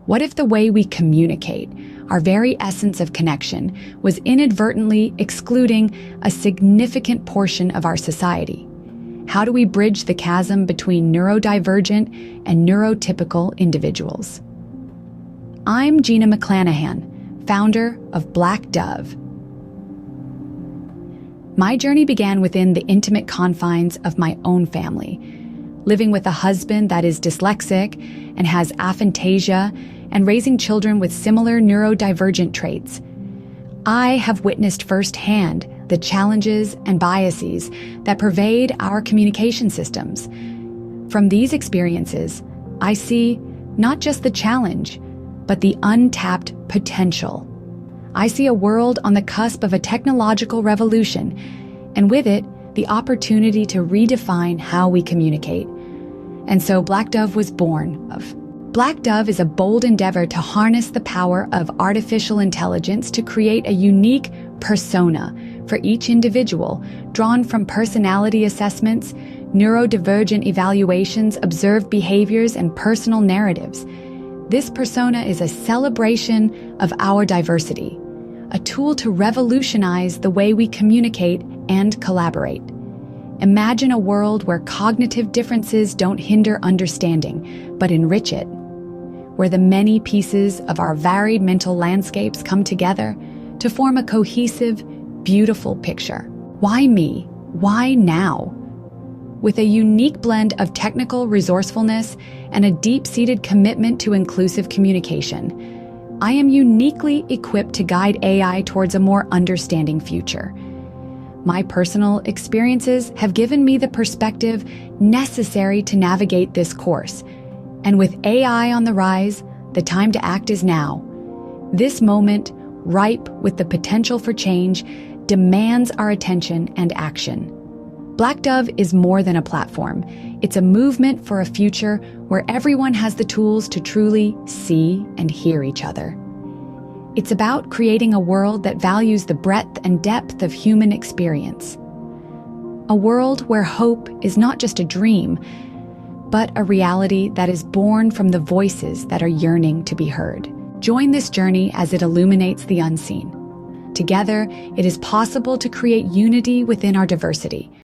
What if the way we communicate, our very essence of connection, was inadvertently excluding a significant portion of our society? How do we bridge the chasm between neurodivergent and neurotypical individuals? I'm Gina McClanahan, founder of Black Dove. My journey began within the intimate confines of my own family, living with a husband that is dyslexic and has aphantasia, and raising children with similar neurodivergent traits. I have witnessed firsthand the challenges and biases that pervade our communication systems. From these experiences, I see not just the challenge, but the untapped potential. I see a world on the cusp of a technological revolution, and with it, the opportunity to redefine how we communicate. And so Black Dove was born of. Black Dove is a bold endeavor to harness the power of artificial intelligence to create a unique persona for each individual, drawn from personality assessments, neurodivergent evaluations, observed behaviors, and personal narratives. This persona is a celebration of our diversity, a tool to revolutionize the way we communicate and collaborate. Imagine a world where cognitive differences don't hinder understanding, but enrich it, where the many pieces of our varied mental landscapes come together to form a cohesive, beautiful picture. Why me? Why now? With a unique blend of technical resourcefulness and a deep-seated commitment to inclusive communication, I am uniquely equipped to guide AI towards a more understanding future. My personal experiences have given me the perspective necessary to navigate this course. And with AI on the rise, the time to act is now. This moment, ripe with the potential for change, demands our attention and action. Black Dove is more than a platform. It's a movement for a future where everyone has the tools to truly see and hear each other. It's about creating a world that values the breadth and depth of human experience. A world where hope is not just a dream, but a reality that is born from the voices that are yearning to be heard. Join this journey as it illuminates the unseen. Together, it is possible to create unity within our diversity.